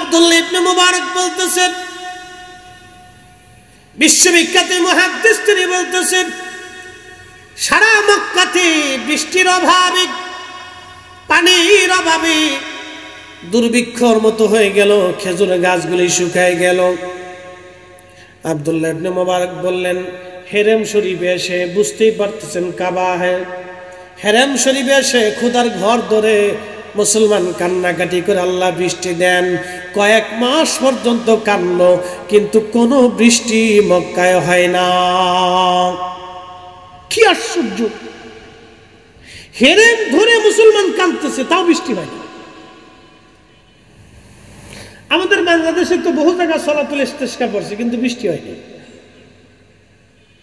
আব্দুল্লাহ ইবনে মুবারক বলতেছেন, বিশ্ববিখ্যাত মুহাদ্দিস তিনি বলতেছেন, সারা মক্কাতে বৃষ্টির অভাবে, পানির অভাবে দুর্ভিক্ষর মতো হয়ে গেল, খেজুরের গাছগুলি শুকায় গেল। আব্দুল্লাহ ইবনে মুবারক বললেন, হেরেম শরীফে এসে, বুঝতেই পারতেছেন কাবা হেরেম শরীফে এসে খোদার ঘর ধরে মুসলমান কান্নাকাটি করে আল্লাহ বৃষ্টি দেন। কয়েক মাস পর্যন্ত কান্নল, কিন্তু কোনো বৃষ্টি মক্কায় হয় না। কি আশ্চর্য! হেরেম ধরে মুসলমান কাঁদতেছে, তাও বৃষ্টি হয় না। আমাদের বাংলাদেশে তো বহু জায়গায় সলাতুল ইস্তিসকা পড়ছে, কিন্তু বৃষ্টি হয়নি।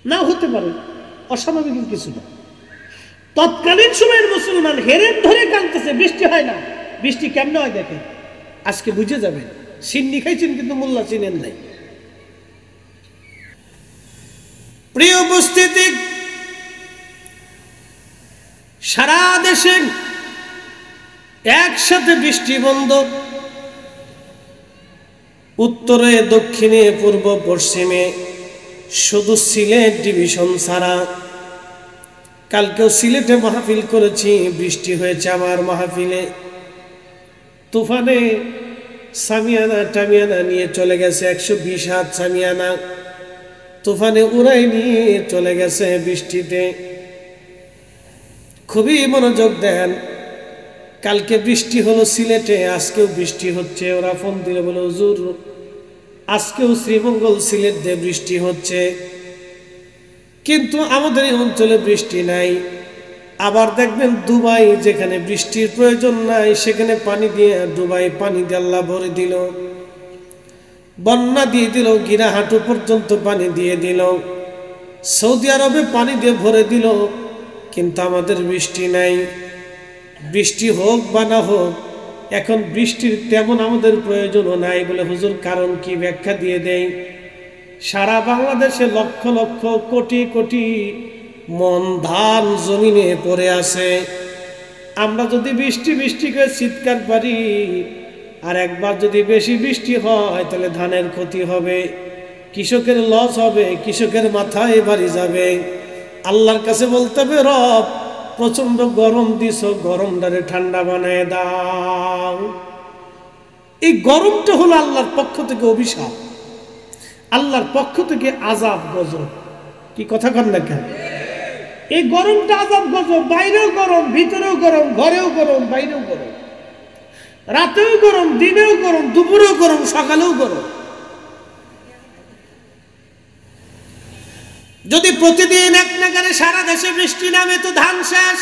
না হতে পারে, অস্বাভাবিক কিছু না। তৎকালীন সময়ের মুসলমান হেরেম ধরে কাঁদতেছে, বৃষ্টি হয় না। বৃষ্টি কেমনে হয় দেখেন, আজকে বুঝে যাবেন। সিন্নি খাইছেন কিন্তু মোল্লা চিনেন নাই। প্রিয় উপস্থিতি, সারা দেশে একসাথে বৃষ্টি বন্ধ। উত্তরে, দক্ষিণে, পূর্ব, পশ্চিমে, শুধু সিলেট ডিভিশন ছাড়া। কালকেও সিলেটে মাহফিল করেছি, বৃষ্টি হয়েছে আমার মাহফিলে। তুফানে সামিয়ানা টামিয়ানা নিয়ে চলে গেছে, 120 হাত সামিয়ানা তুফানে উড়াই নিয়ে চলে গেছে বৃষ্টিতে। খুবই মনোযোগ দেন। কালকে বৃষ্টি হলো সিলেটে, আজকেও বৃষ্টি হচ্ছে। ওরা ফোন দিলে বলে, হুজুর আজকেও শ্রীমঙ্গল সিলেট দিয়ে বৃষ্টি হচ্ছে, কিন্তু আমাদের এই অঞ্চলে বৃষ্টি নাই। আবার দেখবেন দুবাই, যেখানে বৃষ্টির প্রয়োজন নাই সেখানে পানি দিয়ে, দুবাই পানি দিয়ে আল্লাহ ভরে দিল, বন্যা দিয়ে দিল, গিরা হাঁটু পর্যন্ত পানি দিয়ে দিল। সৌদি আরবে পানি দিয়ে ভরে দিল, কিন্তু আমাদের বৃষ্টি নাই। বৃষ্টি হোক বা না হোক, এখন বৃষ্টির তেমন আমাদের প্রয়োজনও নাই। বলে, হুজুর কারণ কি, ব্যাখ্যা দিয়ে দেই। সারা বাংলাদেশে লক্ষ লক্ষ কোটি কোটি মন ধান জমিনে পড়ে আছে। আমরা যদি বৃষ্টি বৃষ্টি করে চিৎকার পারি, আর একবার যদি বেশি বৃষ্টি হয় তাহলে ধানের ক্ষতি হবে, কৃষকের লস হবে, কৃষকের মাথায় বাড়ি যাবে। আল্লাহর কাছে বলতে হবে, রব প্রচন্ড গরম দিছ, গরমটারে ঠান্ডা বানায় দাও। এই গরমটা হলো আল্লাহর পক্ষ থেকে অভিশাপ, আল্লাহর পক্ষ থেকে আযাব গজব। কি কথা কন না কেন? এই গরমটা আযাব গজব। বাইরেও গরম, ভিতরেও গরম, ঘরেও গরম, বাইরেও গরম, রাতেও গরম, দিনেও গরম, দুপুরেও গরম, সকালেও গরম। যদি প্রতিদিন এক নাগারে সারা দেশে বৃষ্টি নামে তো ধান শেষ।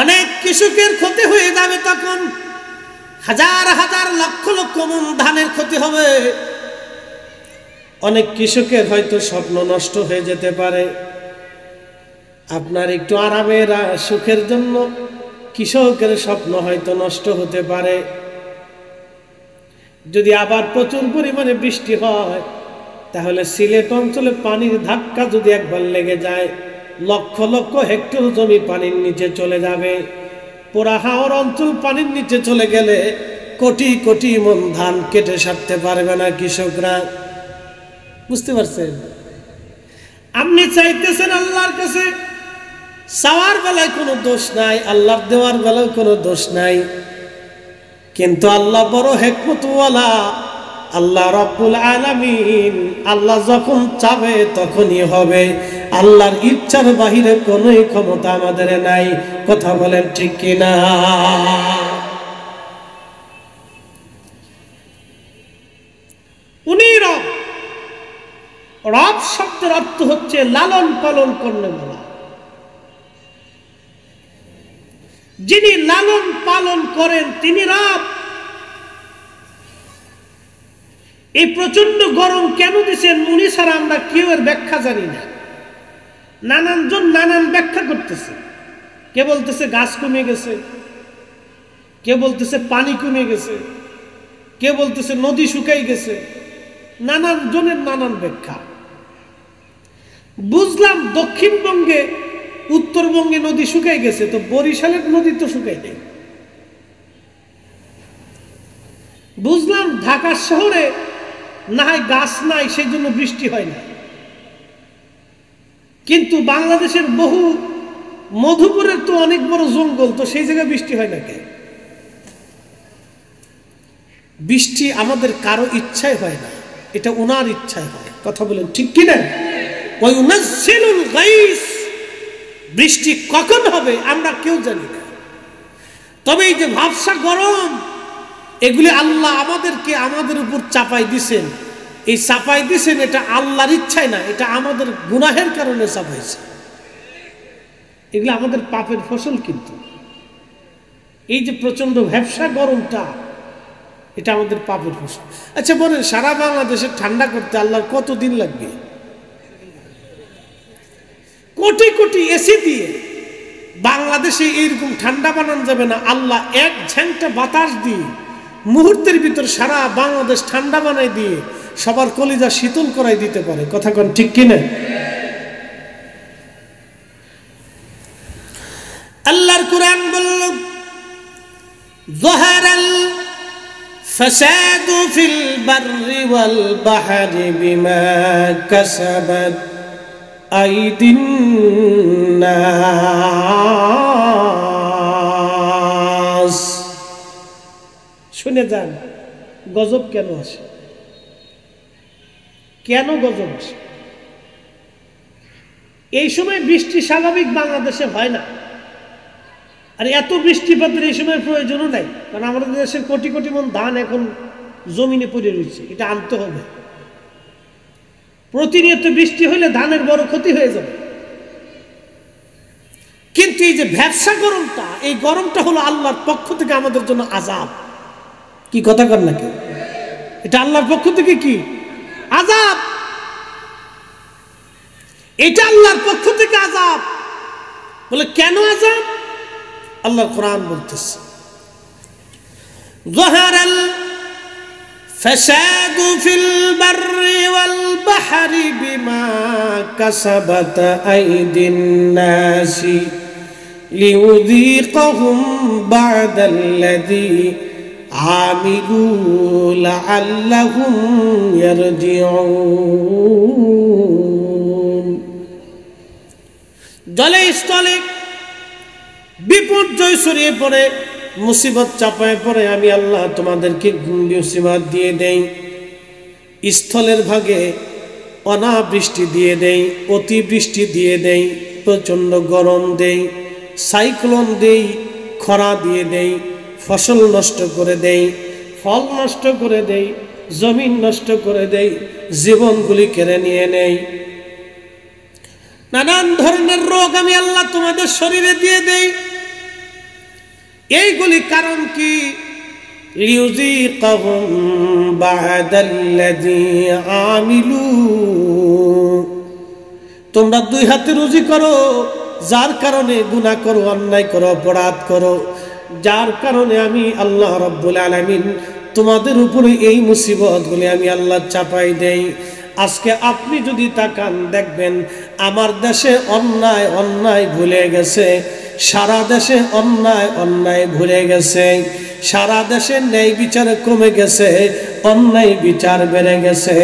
অনেক কৃষকের ক্ষতি হয়ে যাবে, তখন হাজার হাজার লক্ষ লক্ষ মন ধানের ক্ষতি হবে। অনেক কৃষকের হয়তো স্বপ্ন নষ্ট হয়ে যেতে পারে। আপনার একটু আরামের সুখের জন্য কৃষকের স্বপ্ন হয়তো নষ্ট হতে পারে। যদি আবার প্রচুর পরিমাণে বৃষ্টি হয়, তাহলে সিলেট অঞ্চলে পানির ধাক্কা যদি একবার লেগে যায়, লক্ষ লক্ষ হেক্টর জমি পানির নিচে চলে যাবে। পুরা হাওর অঞ্চল পানির নিচে চলে গেলে কোটি কোটি মন ধান কেটে সারতে পারবে না কৃষকরা। বুঝতে পারছেন? আপনি চাইতেছেন আল্লাহর কাছে, চাওয়ার বেলায় কোনো দোষ নাই, আল্লাহর দেওয়ার বেলায় কোনো দোষ নাই, কিন্তু আল্লাহ বড় হিকমতওয়ালা, আল্লাহ রব্বুল আলামিন। আল্লাহ যখন চাবে তখনই হবে। আল্লাহর ইচ্ছার বাহিরে কোনো ক্ষমতা আমাদের নাই। কথা বলেন ঠিক কিনা? উনি রব। রব শব্দের অর্থ হচ্ছে লালন পালন করলে বলা। যিনি লালন পালন করেন তিনি রব। এই প্রচন্ড গরম কেন দিচ্ছেন উনি ছাড়া আমরা কেউ এর ব্যাখ্যা জানি না। নানানজন নানান ব্যাখ্যা করতেছে। কে বলতেছে গাছ কমে গেছে, কে বলতেছে পানি কমে গেছে, কে বলতেছে নদী শুকাই গেছে। নানান জনের নানান ব্যাখ্যা। বুঝলাম দক্ষিণবঙ্গে, উত্তরবঙ্গে নদী শুকাই গেছে, তো বরিশালের নদী তো শুকাই নেই। বুঝলাম ঢাকা শহরে না হয় গাছ নাই, সেই জন্য বৃষ্টি হয় না, কিন্তু বাংলাদেশের বহু মধুপুরের তো অনেক বড় জঙ্গল, তো সেই জায়গায় বৃষ্টি হয় না কেন? বৃষ্টি আমাদের কারো ইচ্ছায় হয় না, এটা ওনার ইচ্ছায় হয়। কথা বলেন ঠিক কিনা? ওয়ায়ুনাজ্জিলুল গাইস, বৃষ্টি কখন হবে আমরা কেউ জানি না, তবে এই যে ভাবসা গরম, এগুলি আল্লাহ আমাদেরকে আমাদের উপর চাপাই দিছেন। এই চাপাই দিছেন এটা আল্লাহর ইচ্ছায় না, এটা আমাদের গুনাহের কারণে চাপাইছে। এগুলো আমাদের পাপের ফসল। কিন্তু এই যে প্রচন্ড ভ্যাবসা গরমটা, এটা আমাদের পাপের ফসল। আচ্ছা বলেন, সারা বাংলাদেশে ঠান্ডা করতে আল্লাহর কত দিন লাগবে? কোটি কোটি এসি দিয়ে বাংলাদেশে এইরকম ঠান্ডা বানানো যাবে না। আল্লাহ এক ঝাঁকটা বাতাস দিয়ে মুহূর্তের ভিতর সারা বাংলাদেশ ঠান্ডা বানাই দিয়ে সবার কলিজা শীতল করাই দিতে পারে। কথা কোন ঠিক কিনা? আল্লাহর কুরআন বলল, যাহারাল ফাসাদু ফিল বাররি ওয়াল বাহরি বিমা কাসাবাত আইদিন নাস। শুনে যান, গজব কেন আসে? কেন গজব আসে? এই সময় বৃষ্টি স্বাভাবিক বাংলাদেশে হয় না, আর এত বৃষ্টিপাতের এই সময় প্রয়োজনও নাই, কারণ আমাদের দেশের কোটি কোটি মন ধান এখন জমিনে পড়ে রয়েছে, এটা আনতে হবে। প্রতিনিয়ত বৃষ্টি হলে ধানের বড় ক্ষতি হয়ে যাবে। কিন্তু এই যে ভ্যাবসা গরমটা, এই গরমটা হলো আল্লাহর পক্ষ থেকে আমাদের জন্য আযাব। কি কথা কর নাকি? এটা আল্লাহর পক্ষ থেকে কি আযাব? এটা আল্লাহর পক্ষ থেকে আযাব। বলে কেন আযাব? আল্লাহর কোরআন বলতেছে, যাহারাল ফাসাদু ফিল বাররি ওয়াল বাহরি বিমা কাসাবাত আইদিন নাসি লিউযীকাহুম বা'দাল্লাযী আমিলু লাআল্লাহুম ইয়ারজিউন। জলে স্থলে বিপর্যয় ছড়িয়ে পড়ে, মুসিবত চাপায় পড়ে, আমি আল্লাহ তোমাদেরকে মুসিবত দিয়ে দেই। স্থলের ভাগে অনাবৃষ্টি দিয়ে দেই, অতিবৃষ্টি দিয়ে দেই, প্রচণ্ড গরম দেই, সাইক্লোন দেই, খরা দিয়ে দেই, ফসল নষ্ট করে দেই, ফল নষ্ট করে দেই, জমিন নষ্ট করে দেই, জীবনগুলি কেড়ে নিয়ে নেই। নানান ধরনের রোগ আমি আল্লাহ তোমাদের শরীরে দিয়ে দেই। এইগুলি কারণ কি? লিউযীকাহুম বা'দাল্লাযী আমিলু, তোমরা দুই হাতে রুজি করো, যার কারণে গুনাহ করো, অন্যায় করো, অপরাধ করো, যার কারণে আমি আল্লাহ রাব্বুল আলামিন তোমাদের উপরে এই মুসিবতগুলি আমি আল্লাহ চাপাই দেই। আজকে আপনি যদি তাকান দেখবেন আমার দেশে অন্যায় অন্যায় ভুলে গেছে, সারা দেশে অন্যায় অন্যায় ভুলে গেছে, সারা দেশে ন্যায় বিচার কমে গেছে, অন্যায় বিচার বেড়ে গেছে।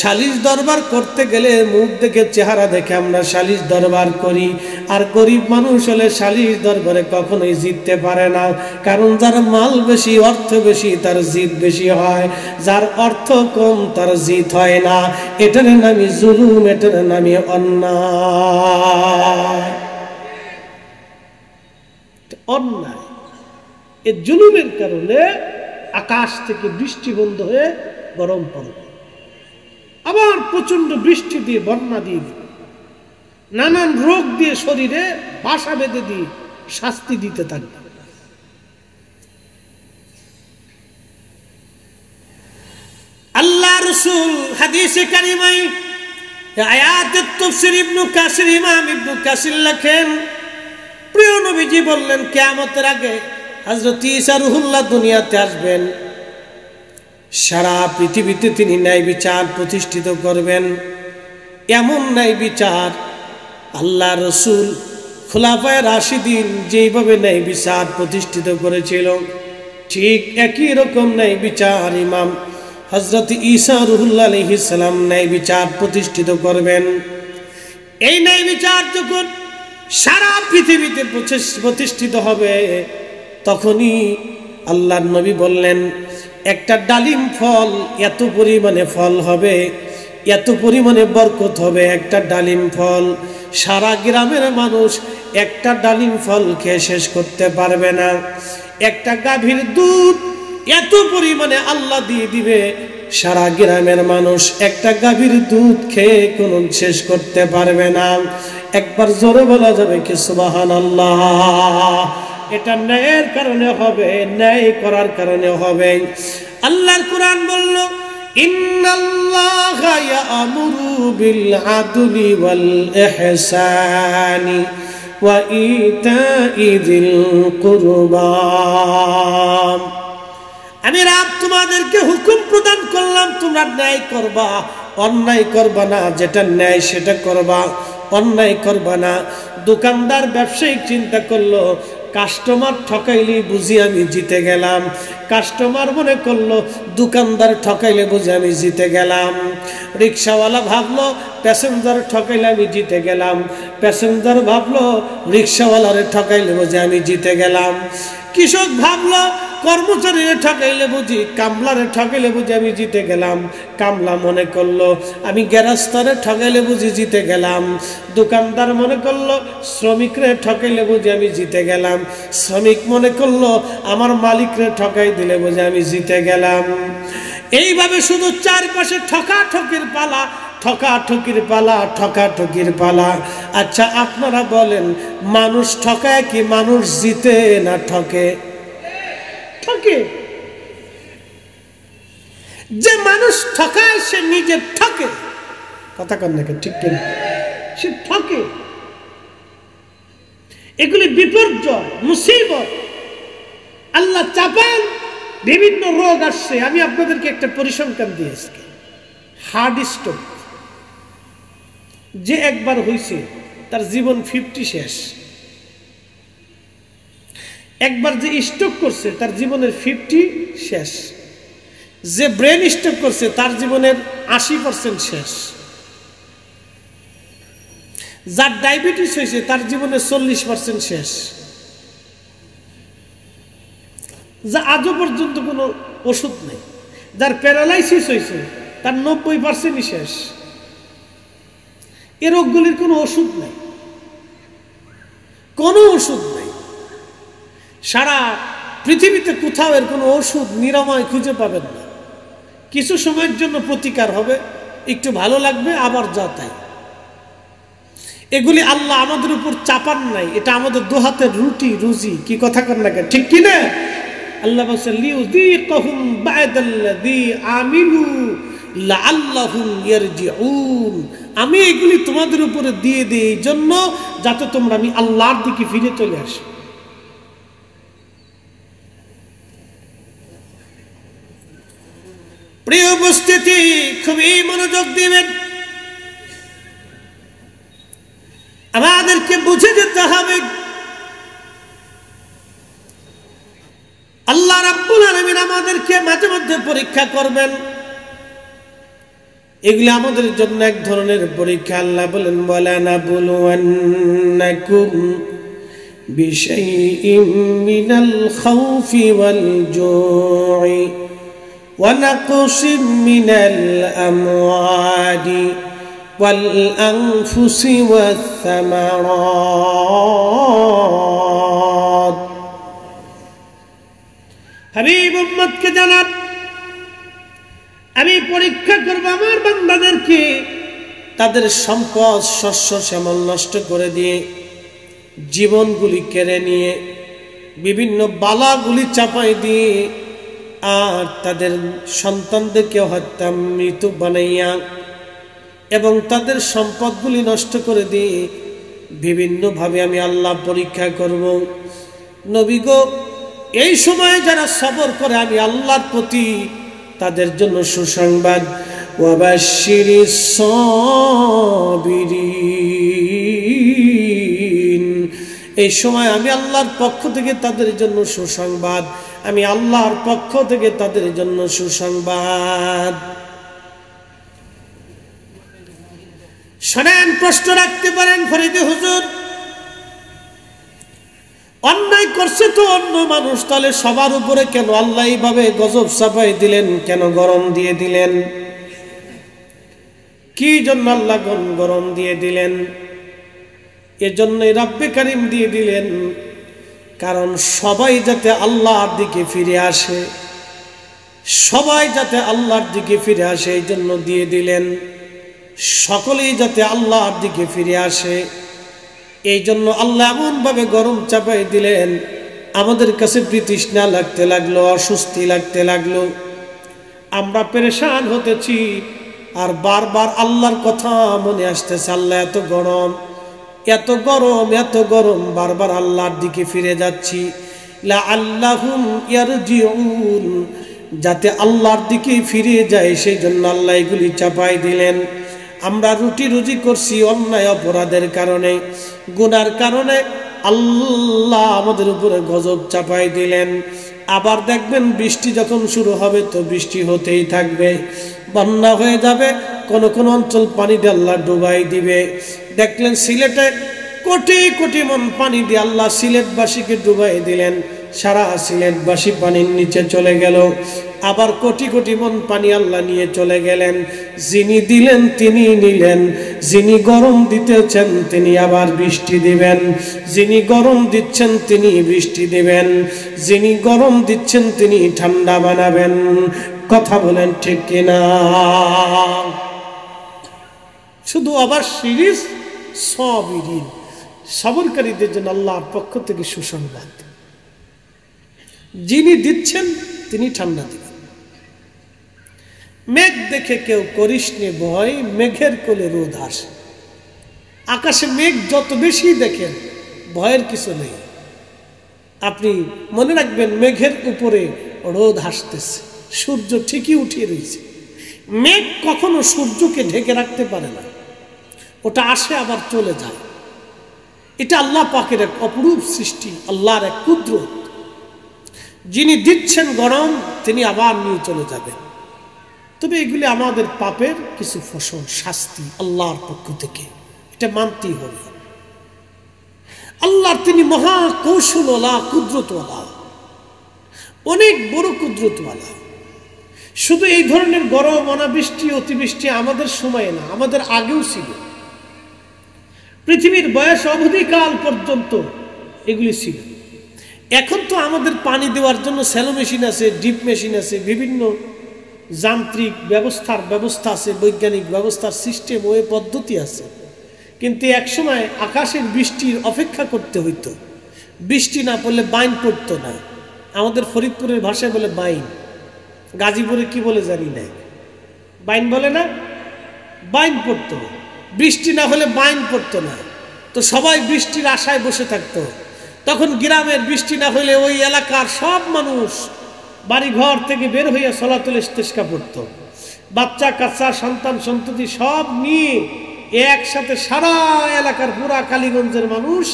সালিশ দরবার করতে গেলে মুখ দেখে, চেহারা দেখে আমরা সালিশ দরবার করি, আর গরিব মানুষ হলে সালিশ দরবারে কখনোই জিততে পারে না, কারণ যার মাল বেশি, অর্থ বেশি, তার জিত বেশি হয়, যার অর্থ কম তার জিত হয় না। এটার নামই জুলুম, এটার নামই অন্যায়। অন্যায়, এই জুলুমের কারণে আকাশ থেকে বৃষ্টি বন্ধ হয়ে গরম পড়বে, আবার প্রচন্ড বৃষ্টি দিয়ে বন্যা দিয়ে দিবে, নানান রোগ দিয়ে শরীরে বাসা বেঁধে দিয়ে শাস্তি দিতে থাকবে। আল্লাহ রাসূল হাদিসে কারিমায় আয়াতের তাফসীর ইবনে কাসির, ইমাম ইবনে কাসির লেখেন, প্রিয় নবীজি বললেন কিয়ামতের আগে হযরত ঈসা রূহুল্লাহ দুনিয়াতে আসবেন, সারা পৃথিবীতে তিনি ন্যায় বিচার প্রতিষ্ঠিত করবেন। এমন ন্যায় বিচার আল্লাহ রাসূল খুলাফায়ে রাশিদিন যেইভাবে ন্যায় বিচার প্রতিষ্ঠিত করেছিল, ঠিক একই রকম ন্যায় বিচার ইমাম হযরত ঈসা রূহুল্লাহ আলাইহিস সালাম ন্যায় বিচার প্রতিষ্ঠিত করবেন। এই ন্যায় বিচার যখন সারা পৃথিবীতে প্রতিষ্ঠিত হবে, তখনই আল্লাহর নবী বললেন, একটা ডালিম ফল এত পরিমাণে ফল হবে, এত পরিমাণে বরকত হবে, একটা ডালিম ফল সারা গ্রামের মানুষ একটা ডালিম ফল খেয়ে শেষ করতে পারবে না। একটা গাভীর দুধ এত পরিমাণে আল্লাহ দিয়ে দিবে, সারা গ্রামের মানুষ একটা গাভীর দুধ খেয়ে কোনো শেষ করতে পারবে না। একবার জোরে বলা যাবে কি সুবহানাল্লাহ? এটা ন্যায়ের কারণে হবে, ন্যায় করার কারণে হবে। আল্লাহর কোরআন বলল, ইন্নাল্লাহা ইয়া'মুরু বিল আদলি ওয়াল ইহসানি ওয়া ইতা'i যিল কুরবা। আমি রব তোমাদেরকে হুকুম প্রদান করলাম, তোমরা ন্যায় করবা, অন্যায় করবা না, যেটা ন্যায় সেটা করবা, অন্যায় করবা না। দোকানদার ব্যবসায়িক চিন্তা করলো, কাস্টমার ঠকাইলে বুঝি আমি জিতে গেলাম। কাস্টমার মনে করলো দোকানদার ঠকাইলে বুঝি আমি জিতে গেলাম। রিক্সাওয়ালা ভাবলো প্যাসেঞ্জার ঠকাইলে আমি জিতে গেলাম। প্যাসেঞ্জার ভাবলো রিক্সাওয়ালারে ঠকাইলে বুঝি আমি জিতে গেলাম। কৃষক ভাবলো কর্মচারীরে ঠকাইলে বুঝি, কামলারে ঠকাইলে বুঝি আমি জিতে গেলাম। কামলা মনে করলো আমি গেরাস্তারে ঠকাইলে বুঝি জিতে গেলাম। দোকানদার মনে করলো শ্রমিকরে ঠকাইলে বুঝি আমি জিতে গেলাম। শ্রমিক মনে করলো আমার মালিকরে ঠকাই দিলে বুঝি আমি জিতে গেলাম। এইভাবে শুধু চারপাশে ঠকাঠকির পালা, ঠকাঠকির পালা, ঠকাঠকির পালা। আচ্ছা আপনারা বলেন, মানুষ ঠকায় কি মানুষ জিতে না ঠকে? ঠকে। যে মানুষ ঠকায় সে নিজে ঠকে। কথা কন নাকি? ঠিক কিনা? সে ঠকে। এগুলি বিপর্যয়, মুসিবত আল্লাহ চাপান। বিভিন্ন রোগ আসছে। আমি আপনাদেরকে একটা পরিসংখ্যান দিয়েছি। হার্ট স্ট্রোক যে একবার হয়েছে তার জীবন 50 শেষ। একবার যে স্ট্রোক করছে তার জীবনের 50 শেষ। যে ব্রেন স্ট্রোক করছে তার জীবনের 80% শেষ। যার ডায়াবেটিস হয়েছে তার জীবনের 40% শেষ। যা আজও পর্যন্ত কোনো ওষুধ নেই। যার প্যারালাইসিস হয়েছে তার 90% শেষ। এ রোগগুলির কোনো ওষুধ নেই, কোনো ওষুধ নেই। সারা পৃথিবীতে কোথাও এর কোনো ওষুধ নিরাময় খুঁজে পাবেন না। কিছু সময়ের জন্য প্রতিকার হবে, একটু ভালো লাগবে, আবার যা তাই। এগুলি আল্লাহ আমাদের উপর চাপান নাই, এটা আমাদের দোহাতের রুটি রুজি। কি কথা কর না, ঠিক কিনা? আল্লাহ বলছেন লিউযীকাহুম বা'দাল্লাযী আমিলু লাআল্লাহুম ইয়ারজিউন। আমি এগুলি তোমাদের উপরে দিয়ে দিই এই জন্য যাতে তোমরা আমি আল্লাহর দিকে ফিরে চলে আসো। প্রিয় উপস্থিতি, খুবই মনোযোগ দিবেন। আমাদেরকে বুঝে যেতে হবে আল্লাহ রাব্বুল আলামিন আমাদেরকে মাঝে মধ্যে পরীক্ষা করবেন। এগুলো আমাদের জন্য এক ধরনের পরীক্ষা। আল্লাহ বলেন, ওয়ালানাবলুওয়ান্নাকুম বিশাইইম মিনাল খাউফি ওয়াল জু'i ওয়া নাকসিম মিনাল আমওয়ালি ওয়াল আনফুসি ওয়াস সামারাত। হাবিব উম্মতকে জানান, আমি পরীক্ষা করব আমার বান্দাদেরকে তাদের সম্পদ শস্য শ্যামল নষ্ট করে দিয়ে, জীবনগুলি কেড়ে নিয়ে, বিভিন্ন বালাগুলি চাপাই দিয়ে, আর তাদের সন্তানদেরকে হত্যা মৃত্যু বানাইয়া এবং তাদের সম্পদগুলি নষ্ট করে দিয়ে বিভিন্নভাবে আমি আল্লাহ পরীক্ষা করব। নবী গো, এই সময়ে যারা সবর করে আমি আল্লাহর প্রতি তাদের জন্য সুসংবাদ, ওয়াবাশশিরিস সাবিরিন। এই সময় আমি আল্লাহর পক্ষ থেকে তাদের জন্য সুসংবাদ, আমি আল্লাহর পক্ষ থেকে তাদের জন্য সুসংবাদ। শোনেন, প্রশ্ন রাখতে পারেন ফরিদে হুজুর, অন্যায় করছে তো অন্য মানুষ, তাহলে সবার উপরে কেন আল্লাহ এইভাবে গজব চাপাই দিলেন, কেন গরম দিয়ে দিলেন? কি জন্য আল্লাহ গরম দিয়ে দিলেন? এজন্যই রাব্বে কারিম দিয়ে দিলেন, কারণ সবাই যাতে আল্লাহর দিকে ফিরে আসে, সবাই যাতে আল্লাহর দিকে ফিরে আসে এই জন্য দিয়ে দিলেন। সকলেই যাতে আল্লাহর দিকে ফিরে আসে এই জন্য আল্লাহ এমনভাবে গরম চাপাই দিলেন, আমাদের কাছে বিতৃষ্ণা লাগতে লাগলো, অস্বস্তি লাগতে লাগলো, আমরা পেরেশান হতেছি, আর বারবার আল্লাহর কথা মনে আসতেছে, আল্লাহ এত গরম, এত গরম, এত গরম, বারবার আল্লাহর দিকে ফিরে যাচ্ছি। লাআল্লাহুম ইয়ারজিউন, যাতে আল্লাহর দিকে ফিরে যায় সেই জন্য আল্লাহ এগুলি চাপাই দিলেন। আমরা রুটি রুজি করছি অন্যায় অপরাধের কারণে, গুনার কারণে আল্লাহ আমাদের উপরে গজব চাপাই দিলেন। আবার দেখবেন বৃষ্টি যখন শুরু হবে তো বৃষ্টি হতেই থাকবে, বন্যা হয়ে যাবে, কোন কোন অঞ্চল পানি দিয়ে আল্লাহ ডুবাই দিবে। দেখলেন সিলেটে কোটি কোটি মন পানি দিয়ে আল্লাহ সিলেটবাসীকে ডুবাই দিলেন, সারা সিলেটবাসী পানির নিচে চলে গেল। আবার কোটি কোটি মন পানি আল্লাহ নিয়ে চলে গেলেন। যিনি দিলেন তিনি নিলেন, যিনি গরম দিতেছেন তিনি আবার বৃষ্টি দিবেন, যিনি গরম দিচ্ছেন তিনি বৃষ্টি দিবেন, যিনি গরম দিচ্ছেন তিনি ঠান্ডা বানাবেন। কথা বলেন ঠিক কিনা? শুধু আবার সিরিজ সাবিরিন, সবরকারীদের জন্য আল্লাহর পক্ষ থেকে সুসংবাদ। যিনি দিচ্ছেন তিনি ঠান্ডা দিবেন। মেঘ দেখে কেউ করিস নে ভয়, মেঘের কোলে রোদ আসে। আকাশে মেঘ যত বেশি দেখেন ভয়ের কিছু নেই। আপনি মনে রাখবেন মেঘের উপরে রোদ হাসতেছে, সূর্য ঠিকই উঠিয়ে রয়েছে। মেঘ কখনো সূর্যকে ঢেকে রাখতে পারে না, ওটা আসে আবার চলে যায়। এটা আল্লাহ পাকের এক অপরূপ সৃষ্টি, আল্লাহর এক কুদরত। যিনি দিচ্ছেন গরম তিনি আবার নিয়ে চলে যাবেন। তবে এগুলি আমাদের পাপের কিছু ফসল, শাস্তি আল্লাহর পক্ষ থেকে, এটা মানতেই হবে। আল্লাহ তিনি মহা কৌশলওয়ালা, কুদরতওয়ালা, অনেক বড় কুদরতওয়ালা। শুধু এই ধরনের গরম, অনাবৃষ্টি, অতিবৃষ্টি আমাদের সময়ে না, আমাদের আগেও ছিল। পৃথিবীর বয়স অবধিকাল পর্যন্ত এগুলি ছিল। এখন তো আমাদের পানি দেওয়ার জন্য স্যালো মেশিন আছে, ডিপ মেশিন আছে, বিভিন্ন যান্ত্রিক ব্যবস্থা আছে, বৈজ্ঞানিক ব্যবস্থার সিস্টেম, ওই পদ্ধতি আছে। কিন্তু একসময় আকাশের বৃষ্টির অপেক্ষা করতে হইতো, বৃষ্টি না পড়লে বাইন পড়তো না। আমাদের ফরিদপুরের ভাষায় বলে বাইন, গাজীপুরে কি বলে জানি না, বাইন বলে না, বাইন পড়তো। বৃষ্টি না হলে বাইন পড়তো না, তো সবাই বৃষ্টির আশায় বসে থাকতো। তখন গ্রামের বৃষ্টি না হলে ওই এলাকার সব মানুষ বাড়ি ঘর থেকে বের হইয়া সলাতুল ইস্তেসকা পড়তো। বাচ্চা কাচ্চা, সন্তান সন্ততি সব নিয়ে একসাথে সারা এলাকার পুরা কালীগঞ্জের মানুষ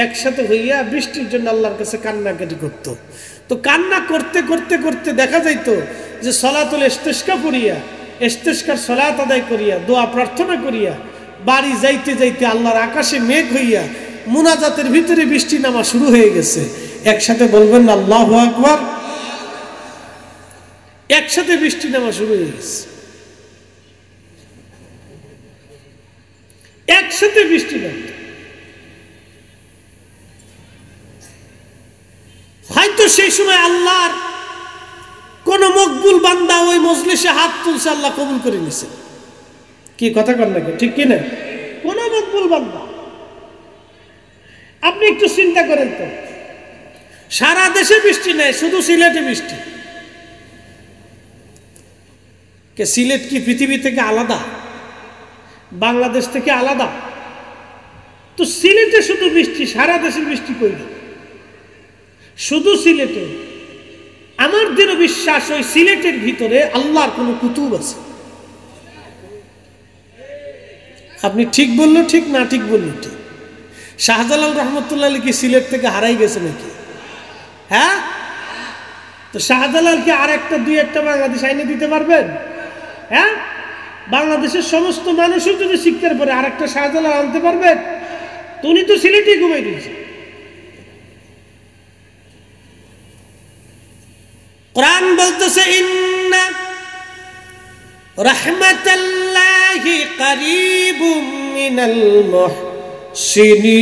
একসাথে হইয়া বৃষ্টির জন্য আল্লাহর কাছে কান্নাকাটি করত। তো কান্না করতে করতে করতে দেখা যাইত যে সলাতুল ইস্তেসকা পড়িয়া, ইস্তেসকার সলাত আদায় করিয়া, দোয়া প্রার্থনা করিয়া বাড়ি যাইতে যাইতে আল্লাহর আকাশে মেঘ হইয়া মুনাজাতের ভিতরে বৃষ্টি নামা শুরু হয়ে গেছে। একসাথে বলবেন না আল্লাহু আকবার? একসাথে বৃষ্টি নামা শুরু হয়ে গেছে, একসাথে বৃষ্টি নামত। হয়তো সেই সময় আল্লাহর কোন মকবুল বান্দা ওই মজলিসে হাত তুলছে, আল্লাহ কবুল করে নিছে। কি কথা কর নাকি, ঠিক কিনা? কোন মকবুল বান্দা। আপনি একটু চিন্তা করেন তো, সারা দেশে বৃষ্টি নেই, শুধু সিলেটে বৃষ্টি। কে সিলেট কি পৃথিবী থেকে আলাদা, বাংলাদেশ থেকে আলাদা? তো সিলেটে শুধু বৃষ্টি, সারা দেশের বৃষ্টি কই না, শুধু সিলেটে। আমার দৃঢ় বিশ্বাস ওই সিলেটের ভিতরে আল্লাহর কোন কুতুব আছে। আপনি ঠিক বললো ঠিক, না ঠিক বললো ঠিক। শাহজালাল রহমতুল্লাহ কি সিলেট থেকে হারাই গেছে নাকি? হ্যাঁ, তো শাহজালাল কি আরেকটা দুই একটা বাংলাদেশ আইনে দিতে পারবেন? হ্যাঁ, বাংলাদেশের সমস্ত মানুষও যদি শিক্ষার পরে আরেকটা শাহজালাল আনতে পারবেন? তো উনি তো সিলেটে ঘুমাই দিয়েছে। কোরআন বলতেছে ইন্না রাহমাতাল্লাহি কারীবুম মিনাল মুহসিনিন।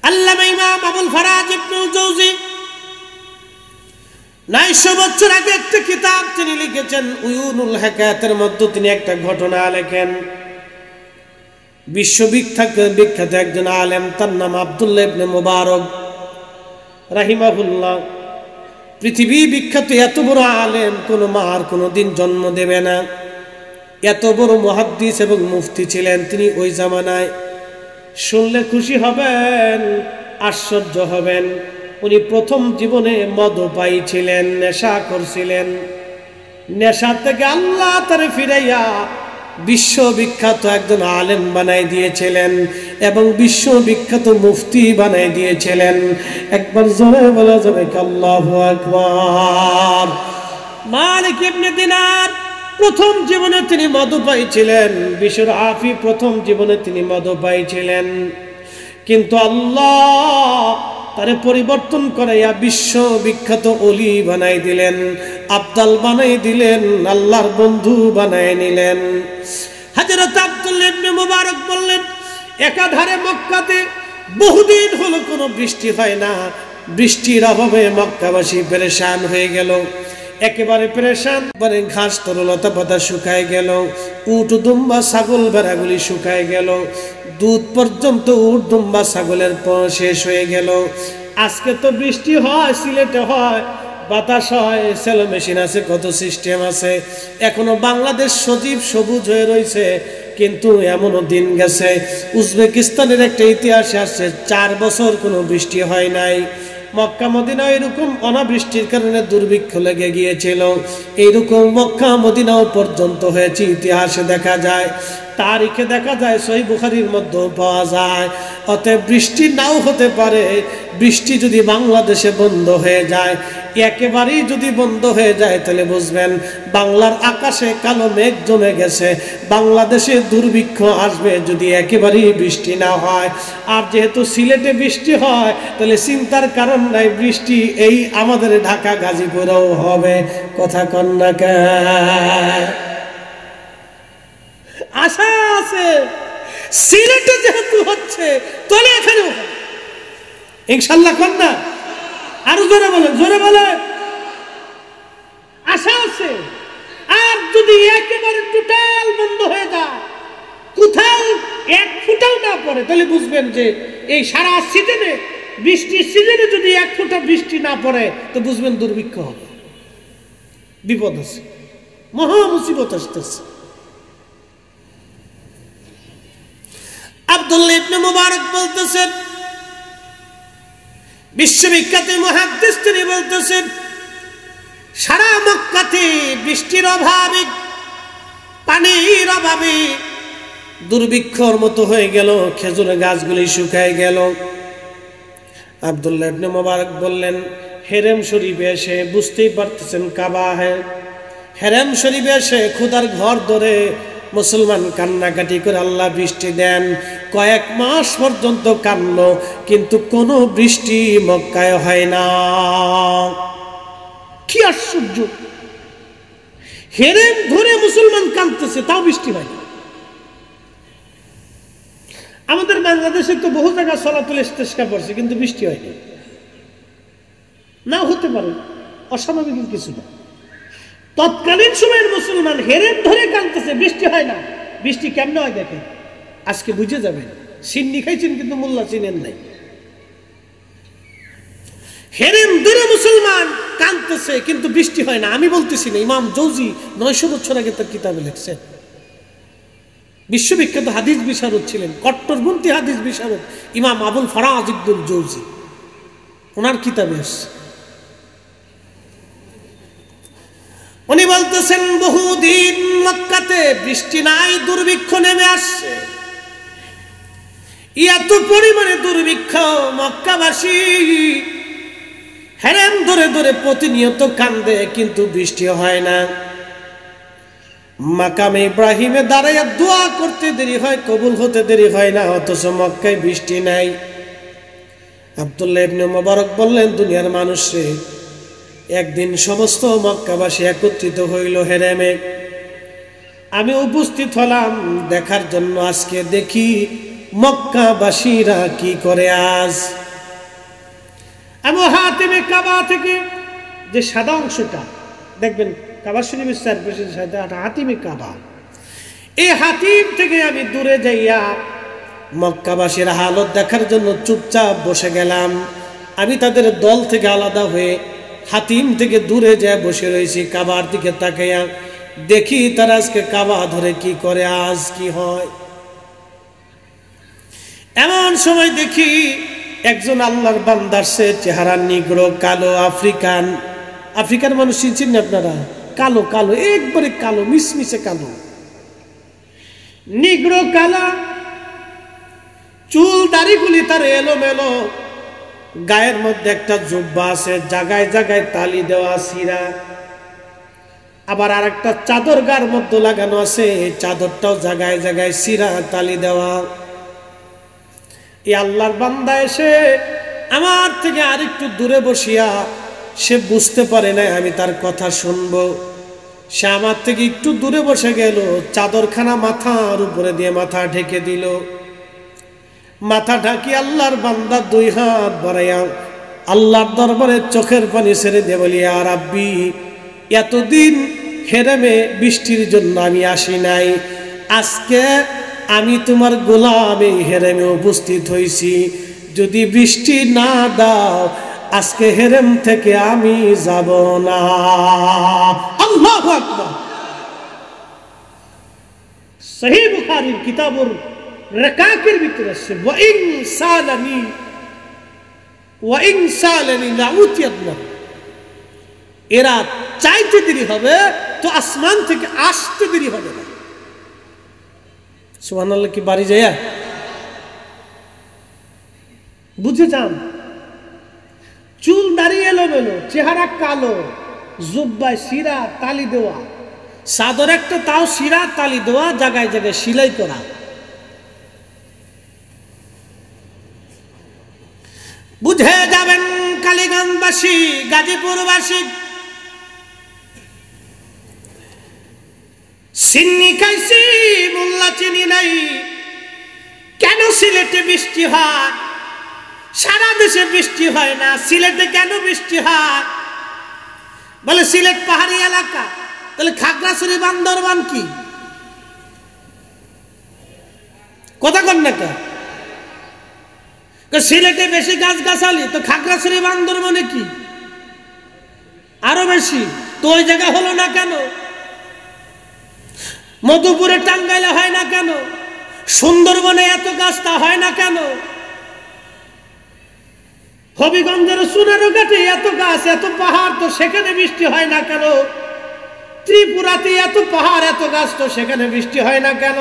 আল্লামা ইমাম আবুল ফারাজ ইবনুল জৌজি 900 বছর আগে একটা কিতাব তিনি লিখেছেন উয়ুনুল হাকায়াতের মধ্যে তিনি একটা ঘটনা লেখেন। বিখ্যাত একজন আলেম, তার নাম আব্দুল্লাহ ইবনে মুবারক রাহিমাহুল্লাহ। পৃথিবী বিখ্যাত এত বড় আলেম কোন মার কোনদিন জন্ম দেবে না, এত বড় মুহাদ্দিস এবং মুফতি ছিলেন তিনি ওই জামানায়। শুনলে খুশি হবেন, আশ্চর্য হবেন, উনি প্রথম জীবনে মদপায়ী ছিলেন, নেশা করছিলেন। নেশা থেকে আল্লাহ তারে ফিরাইয়া বিশ্ববিখ্যাত একজন আলেম বানাই দিয়েছিলেন এবং বিশ্ববিখ্যাত মুফতি বানাই দিয়েছিলেন। একবার জোরে বলা যাবে আল্লাহু আকবার। মালিক ইবনে দিনার প্রথম জীবনে তিনি মদপায়ী ছিলেন, বিশ্বর আফি প্রথম জীবনে তিনি মদপায়ী ছিলেন, কিন্তু আল্লাহ তারে পরিবর্তন করাইয়া বিশ্ববিখ্যাত ওলি বানাই দিলেন, আব্দাল বানাই দিলেন, আল্লাহর বন্ধু বানাই নিলেন। হযরত আব্দুল্লাহ ইবনে মুবারক বললেন, একাধারে মক্কাতে বহুদিন হলো কোনো বৃষ্টি হয় না, বৃষ্টির অভাবে মক্কাবাসী পেরেশান হয়ে গেল, একেবারে পেরেশান। মানে ঘাস তরলতা পাতা শুকায় গেল, উট দুম্বা ছাগল ভেড়াগুলি শুকায় গেল, দুধ পর্যন্ত উট দুম্বা ছাগলের শেষ হয়ে গেল। আজকে তো বৃষ্টি হয়, সিলেটে হয়, বাতাস হয়, সেলো মেশিন আছে, কত সিস্টেম আছে, এখনো বাংলাদেশ সজীব সবুজ হয়ে রয়েছে। কিন্তু এমনও দিন গেছে, উজবেকিস্তানের একটা ইতিহাসে আসছে 4 বছর কোনো বৃষ্টি হয় নাই। মক্কা মদিনা এরকম অনাবৃষ্টির কারণে দুর্ভিক্ষ লেগে গিয়েছিল, এইরকম মক্কা মদিনাও পর্যন্ত হয়েছে, ইতিহাসে দেখা যায়, তারিখে দেখা যায়, সহিহ বুখারীর মধ্যে পাওয়া যায়। অতএব বৃষ্টি নাও হতে পারে, বৃষ্টি যদি বাংলাদেশে বন্ধ হয়ে যায়, একেবারেই যদি বন্ধ হয়ে যায়, তাহলে বুঝবেন বাংলার আকাশে কালো মেঘ জমে গেছে, বাংলাদেশে দুর্ভিক্ষ আসবে যদি একেবারেই বৃষ্টি না হয়। আর যেহেতু সিলেটে বৃষ্টি হয়, তাহলে চিন্তার কারণ নাই, বৃষ্টি এই আমাদের ঢাকা গাজীপুরেও হবে। কথা কন না কেন? আশা আছে, সিলেটে যেহেতু হচ্ছে তাহলে এখানেও হবে ইনশাআল্লাহ। কন না, আরো জোরে বলেন, জোরে বলেন। আশা আছে। আর যদি একেবারে টোটাল বন্ধ হয়ে যায়, কোথাও এক ফোঁটাও না পড়ে, তাহলে বুঝবেন যে এই সারা সিজনে, বৃষ্টির সিজনে যদি এক ফোঁটা বৃষ্টি না পড়ে, তো বুঝবেন দুর্ভিক্ষ হবে, বিপদ আছে, মহা মুসিবত আসতেছে। আব্দুল্লাহ ইবনে মুবারক বলতেছেন, বিশ্ববিখ্যাত মুহাদ্দিস তিনি বলতেছেন, সারা মক্কাতে বৃষ্টির অভাবে, পানির অভাবে দুর্ভিক্ষর মতো হয়ে গেল, খেজুরের গাছগুলি শুকায় গেল। আব্দুল্লাহ ইবনে মুবারক বললেন, হেরেম শরীফে এসে, বুঝতেই পারতেছেন কাবা হ্যাঁ, হেরেম শরীফে এসে খোদার ঘর ধরে মুসলমান কান্নাকাটি করে আল্লাহ বৃষ্টি দেন। কয়েক মাস পর্যন্ত কান্না, কিন্তু কোনো বৃষ্টি মক্কায় হয় না। কি আশ্চর্য! হেরেম ধরে মুসলমান কাঁদতেছে, তাও বৃষ্টি হয় না। আমাদের বাংলাদেশে তো বহু জায়গায় সলাতুল ইস্তিসকা পড়ছে, কিন্তু বৃষ্টি হয়নি। না হতে পারে, অস্বাভাবিক কিছু না। তৎকালীন সময়ের মুসলমান হেরেম ধরে কাঁদতেছে, বৃষ্টি হয় না। বৃষ্টি কেমনে হয় দেখেন, আজকে বুঝে যাবেন। সিন্নি খাইছেন কিন্তু মোল্লা চিনেন নাই। হেরেম ধরে মুসলমান কাঁদতেছে, কিন্তু বৃষ্টি হয় না। আমি বলতেছি না, ইমাম জৌজি 900 বছর আগে তার কিতাবে লিখছেন। বিশ্ববিখ্যাত হাদিস বিশারদ ছিলেন, কট্টরপন্থী হাদিস বিশারদ ইমাম আবুল ফারাজ ইবনুল জৌজি, ওনার কিতাবে আসছে। উনি বলতেছেন বহুদিন মক্কাতে বৃষ্টি নাই, দুর্ভিক্ষ নেমে আসছে। এত পরিমাণে দুর্ভিক্ষ, মক্কাবাসী হেরেম ধরে ধরে প্রতিনিয়ত কান্দে, কিন্তু বৃষ্টি হয় না। মাকামে ইব্রাহিমে দাঁড়াইয়া দোয়া করতে দেরি হয়, কবুল হতে দেরি হয় না, অথচ মক্কায় বৃষ্টি নাই। আব্দুল্লাহ ইবনে মুবারক বললেন, দুনিয়ার মানুষে একদিন সমস্ত মক্কাবাসী একত্রিত হইল হেরেমে। আমি উপস্থিত হলাম দেখার জন্য। আজকে দেখি মক্কাবাসীরা কি করে। আজ আবু হাতিমে কাবা থেকে যে সাদা অংশটা দেখবেন, কাবা শরীফের চারপাশে হাতিমে কাবা, এই হাতিম থেকে আমি দূরে যাইয়া মক্কাবাসীর হালত দেখার জন্য চুপচাপ বসে গেলাম। আমি তাদের দল থেকে আলাদা হয়ে হাতিম থেকে দূরে যায় বসে রয়েছি, কাবার দিকে তাকাইয়া দেখি তারা আজকে কাবা ধরে কি করে, আজ কি হয়। এমন সময় দেখি একজন আল্লাহর বান্দার সে চেহারা নিগ্রো, কালো, আফ্রিকান মানুষ চিনছেন না আপনারা? কালো কালো, একবারে কালো, মিশমিশে কালো, নিগ্রো কালা, চুল দাড়িগুলি তার এলোমেলো, গায়ের মধ্যে একটা জুব্বা আছে, জায়গায় জায়গায় তালি দেওয়া সিরা, আবার আর একটা চাদর গার মধ্যে লাগানো আছে, এই চাদরটাও জায়গায় জায়গায় সিরা তালি দেওয়া। এই আল্লাহর বান্দা এসে আমার থেকে আরেকটু দূরে বসিয়া, সে বুঝতে পারে না আমি তার কথা শুনবো। সে আমার থেকে একটু দূরে বসে গেল, চাদরখানা মাথার উপরে দিয়ে মাথা ঢেকে দিল। মাথা ঢাকি আল্লাহর বান্দা দুই হাত বাড়াইয়া আল্লাহর দরবারে চোখের পানি ছেড়ে দিয়ে বলি, ইয়া রাব্বি, এতদিন হেরেমে বৃষ্টির জন্য আমি আসি নাই, আজকে আমি তোমার গোলাম এই হেরেমে উপস্থিত হইছি, যদি বৃষ্টি না দাও আজকে হেরেম থেকে আমি যাব না। আল্লাহু আকবার। সহিহ বুখারীর কিতাবুর রাকাকের ভিতরে আছে, ওয়া ইন সালানি লাউতিয়াতনা, এরা চাইতে দেরি হবে তো আসমান থেকে আসতে দেরি হবে না। সুবহানাল্লাহ। কি বাড়ি যায় বুঝে যান। চুল দাঁড়িয়ে এলোমেলো, চেহারা কালো, জুব্বায় সিরা তালি দেওয়া, চাদর একটা তাও সিরা তালি দেওয়া, জায়গায় জায়গায় সিলাই করা। বুঝে যাবেন কালীগঞ্জবাসী, গাজীপুরবাসী, চিনি খাইছি মোল্লা চিনি নাই। কেন সিলেটে বৃষ্টি হয়, সারা দেশে বৃষ্টি হয় না, সিলেটে কেন বৃষ্টি হয়? বলে সিলেট পাহাড়ি এলাকা। তাহলে খাগড়াছড়ি বান্দরবান কি কথা কন না কে? সিলেটে বেশি গাছ গাছালি, তো খাগড়াছড়ি বান্দরবানে কি আরো বেশি, তো ওই জায়গা হলো না কেন? মধুপুরে টাঙ্গাইলে হয় না কেন? সুন্দরবনে এত গাছ তা হয় না কেন? হবিগঞ্জের সোনারো ঘাটে এত গাছ এত পাহাড়, তো সেখানে বৃষ্টি হয় না কেন? ত্রিপুরাতে এত পাহাড় এত গাছ, তো সেখানে বৃষ্টি হয় না কেন?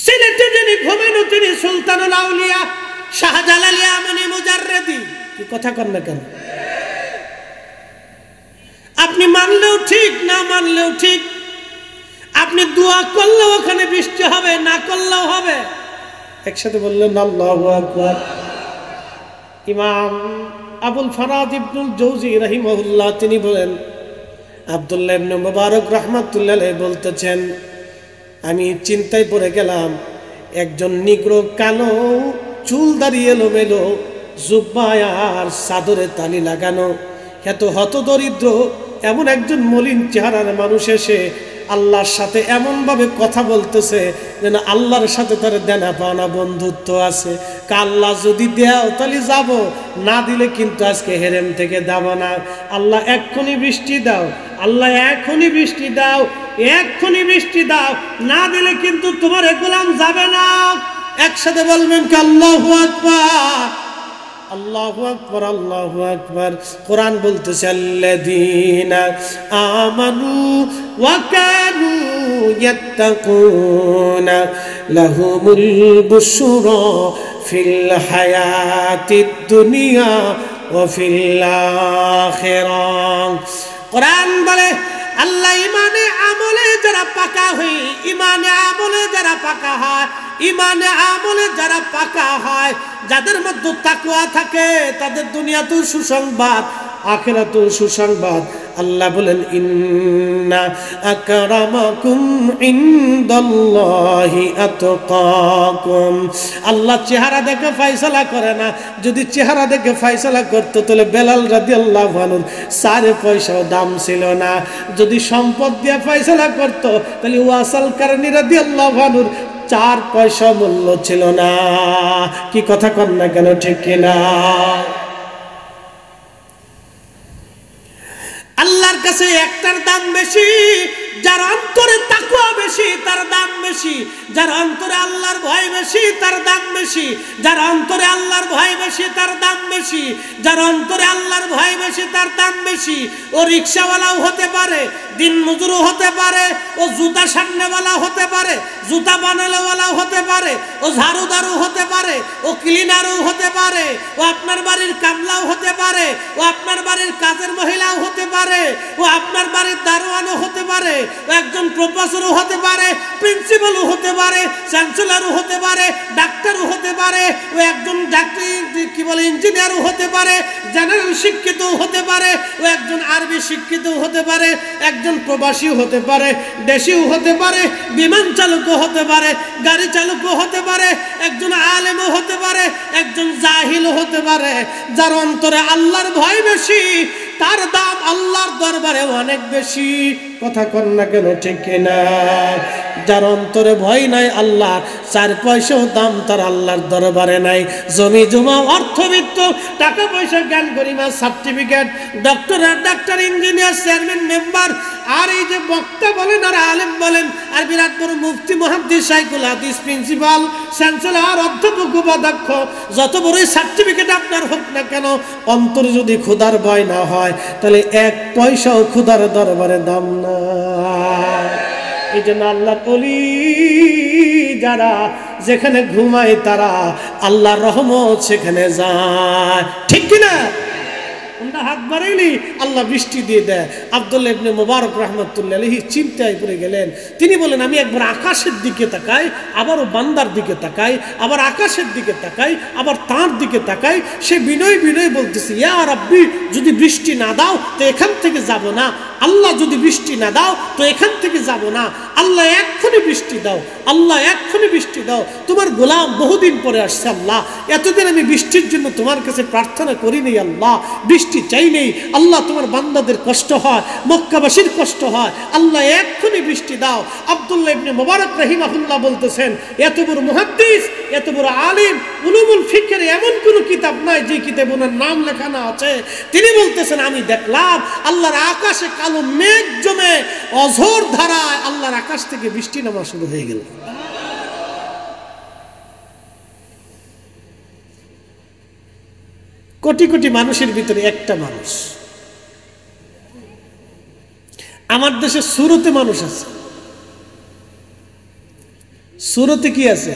সিলেটে যিনি ঘুমেন তিনি সুলতানুল আউলিয়া শাহজালাল ইয়ামানি মুজাররিদি। কি কথা কন না কেন? আপনি মানলেও ঠিক, না মানলেও ঠিক। আপনি দোয়া করলেও ওখানে বৃষ্টি হবে, না করলেও হবে। একসাথে বললেন আল্লাহু আকবার। ইমাম আবুল ফারাদ ইবনুল জৌজি রাহিমাহুল্লাহ তিনি বলেন, আব্দুল্লাহ ইবনে মুবারক রাহমাতুল্লাহ আলাইহি বলতেছেন, আমি চিন্তায় পড়ে গেলাম, একজন নিগ্রো কালো, চুল দাঁড়িয়ে এলোমেলো, জুব্বায় আর চাদরে তালি লাগানো, এত হতদরিদ্র এমন একজন মলিন চেহারার মানুষ এসে আল্লাহর সাথে এমন ভাবে কথা বলতেছে যেন আল্লাহর সাথে তার দেনা পাওনা বন্ধুত্ব আছে। আল্লাহ যদি দেও তাহলে যাব, না দিলে কিন্তু আজকে হেরেম থেকে যাব না। আল্লাহ এক্ষুনি বৃষ্টি দাও, আল্লাহ এখনই বৃষ্টি দাও, এক্ষুনি বৃষ্টি দাও, না দিলে কিন্তু তোমার গোলাম যাবে না। একসাথে বলবেন কি আল্লাহু আকবার। আল্লাহু আকবার, আল্লাহু আকবার। কোরআন বলতেছে আল্লাযীনা আমানু ওয়া কানু ইয়াত্তাকুনা লাহুমুল বুশরা ফিল হায়াতিদ দুনিয়া ওয়া ফিল আখিরাহ। কোরআন বলে আল্লাহ ইমানে আমলে যারা পাকা হয়, ইমানে আমলে যারা পাকা হয়, ইমানে আমলে যারা পাকা হয়, যাদের মধ্যে তাকওয়া থাকে তাদের দুনিয়াতেও সুসংবাদ, আখিরাতেও সুসংবাদ। আল্লাহ বলেন ইন্না আকরামাকুম ইনদাল্লাহি আতকাকুম। আল্লাহ চেহারা দেখে ফয়সালা করে না। যদি চেহারা দেখে ফয়সালা করতো তাহলে বেলাল রাদিয়াল্লাহু আনহু 4 পয়সাও দাম ছিল না। যদি সম্পদ দিয়ে ফয়সালা করতো তাহলে ওয়াসাল কারণী রাদিয়াল্লাহু আনহুর 4 পয়সা মূল্য ছিল না। কি কথা কন না কেন, ঠিক কিনা? আল্লাহর কাছে একটার দাম বেশি, যার অন্তরে তাকওয়া বেশি তার দাম বেশি, যার অন্তরে আল্লাহর ভয় বেশি তার দাম বেশি, যার অন্তরে আল্লাহর ভয় বেশি তার দাম বেশি, যার অন্তরে আল্লাহর ভয় বেশি তার দাম বেশি। ও রিকশাওয়ালাও হতে পারে, দিন মজুরও হতে পারে, ও জুতা সামনেওয়ালা হতে পারে, জুতা বানানোওয়ালাও হতে পারে, ও ঝাড়ুদারও হতে পারে, ও ক্লিনারও হতে পারে, ও আপনার বাড়ির কামলাও হতে পারে, ও আপনার বাড়ির কাজের মহিলাও হতে পারে, ও আপনার বাড়ির দারোয়ানও হতে পারে, ও একজন প্রফেসরও হতে পারে, প্রিন্সিপালও হতে পারে, চ্যান্সেলরও হতে পারে, ডাক্তারও হতে পারে, ও একজন ডাক্তার কি বলে ইঞ্জিনিয়ারও হতে পারে, জেনারেল শিক্ষিতও হতে পারে, ও একজন আরবি শিক্ষিতও হতে পারে, একজন প্রবাসীও হতে পারে, দেশিও হতে পারে, বিমান চালকও হতে পারে, গাড়ি চালকও হতে পারে, একজন আলেমও হতে পারে, একজন জাহিলও হতে পারে। যার অন্তরে আল্লাহর ভয় বেশি তার দাম আল্লাহর দরবারে অনেক বেশি। কথা কন না কেন, ঠিক কিনা? যার অন্তরে ভয় নাই আল্লাহ, 4 পয়সাও দাম তার আল্লাহর দরবারে নাই। জমি জমা, অর্থবিত্ত, টাকা পয়সা, জ্ঞান গরিমা, certificate, doctorate, doctor, engineer, chairman, member, আর এই যে বক্তা বলেন আর আলেম বলেন, আর বিরাট বড় মুফতি, মুহাদ্দিস, শাইখুল হাদিস, প্রিন্সিপাল, চ্যান্সেলর, অধ্যাপক, উপাধ্যক্ষ, যত বড়ই সার্টিফিকেট আপনার হোক না কেন, অন্তরে যদি খোদার ভয় না হয় তাহলে 1 পয়সাও খোদার দরবারে দাম না। এই জন্য আল্লাহর ওলি যারা যেখানে ঘুমায় তারা আল্লাহর রহমত সেখানে যায়, ঠিক কিনা? আমরা হাত বাড়াইলি আল্লাহ বৃষ্টি দিয়ে দেয়। আব্দুল্লাহ ইবনে মুবারক রাহমাতুল্লাহ আলাইহি চিন্তায় পড়ে গেলেন। তিনি বলেন আমি একবার আকাশের দিকে তাকাই, আবারও বান্দার দিকে তাকাই, আবার আকাশের দিকে তাকাই, আবার তার দিকে তাকাই। সে বিনয় বিনয় বলতেছে, ইয়া রাব্বি, যদি বৃষ্টি না দাও তো এখান থেকে যাব না। আল্লাহ যদি বৃষ্টি না দাও তো এখান থেকে যাব না। আল্লাহ এক্ষুনি বৃষ্টি দাও, আল্লাহ এক্ষুনি বৃষ্টি দাও। তোমার গোলাম বহুদিন পরে আসছে আল্লাহ, এতদিন আমি বৃষ্টির জন্য তোমার কাছে প্রার্থনা করিনি আল্লাহ, বৃষ্টি চাই নেই আল্লাহ। তোমার বান্দাদের কষ্ট হয়, মক্কাবাসীর কষ্ট হয়, আল্লাহ এক্ষুনি বৃষ্টি দাও। আব্দুল্লাহ ইবনে মুবারক রাহিমাহুল্লাহ বলতেছেন, এত বড় মুহাদ্দিস, এত বড় আলিম, উলুমুল ফিকহের এমন কোনো কিতাব নাই যে কিতাবে ওনার নাম লেখানো আছে। তিনি বলতেছেন আমি দেখলাম আল্লাহর আকাশে কালো মেঘ জমে অঝোর ধারায় আল্লাহর আকাশ থেকে বৃষ্টি নামা শুরু হয়ে গেল। কোটি কোটি মানুষের ভিতরে একটা মানুষ। আমার দেশে সুরতে মানুষ আছে। সুরতে কি আছে?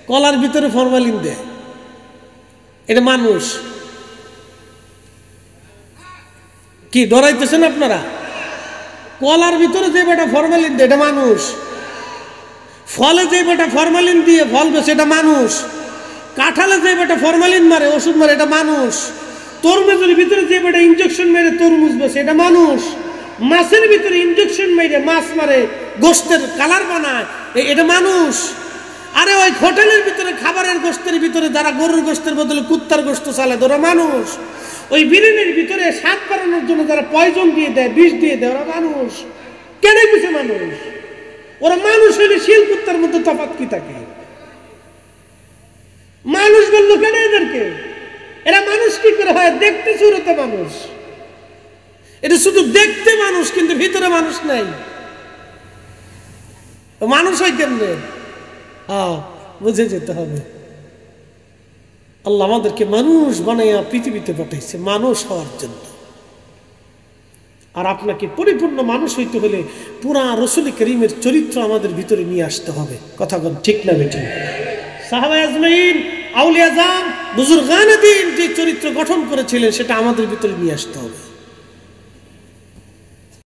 কলার ভিতরে ফরমালিন দেয়, এটা মানুষ। কি ডরাইতেছেন আপনারা? কলার ভিতরে যে বেটা ফরমালিন দেয় এটা মানুষ। ফলে যে বেটা ফরমালিন দিয়ে ফল বেছে এটা মানুষ। কাঁঠালে যে বেটা ফরমালিন মারে, ওষুধ মারে, এটা মানুষ। তরমুজের ভিতরে যে বেটা ইনজেকশন মেরে তরমুজ বেছে এটা মানুষ। মাছের ভিতরে ইনজেকশন মেরে মাছ মারে, গোশতের কালার বানায়, এটা মানুষ। আরে ওই হোটেলের ভিতরে খাবারের গোশতের ভিতরে যারা গরুর গোশতের বদলে কুত্তার গোশত চালায় ওরা মানুষ। ওই বিরিয়ানির ভিতরে স্বাদ বাড়ানোর জন্য যারা পয়জন দিয়ে দেয়, বিষ দিয়ে দেয়, ওরা মানুষ। কেন বুঝে মানুষ? ওরা মানুষ হইলে শিল কুত্তার মধ্যে তফাৎ কি থাকে? মানুষ বললো কেন এদেরকে? এরা মানুষ কি করে হয়? দেখতে সুরতে মানুষ, এটা শুধু দেখতে মানুষ, কিন্তু ভিতরে মানুষ নাই। মানুষ হয় কেমনে? বুঝে যেতে হবে। আল্লাহ আমাদেরকে মানুষ বানাইয়া পৃথিবীতে পাঠাইছে মানুষ হওয়ার জন্য। আর আপনাকে পরিপূর্ণ মানুষ হইতে হলে পুরা রসুল করিমের চরিত্র আমাদের ভিতরে নিয়ে আসতে হবে। কথা বল ঠিক না বেঠিক? সাহাবায়ে আজমাইন, আউলিয়া আযম, বুজুর্গানে দ্বীন যে চরিত্র গঠন করেছিলেন সেটা আমাদের ভিতরে নিয়ে আসতে হবে।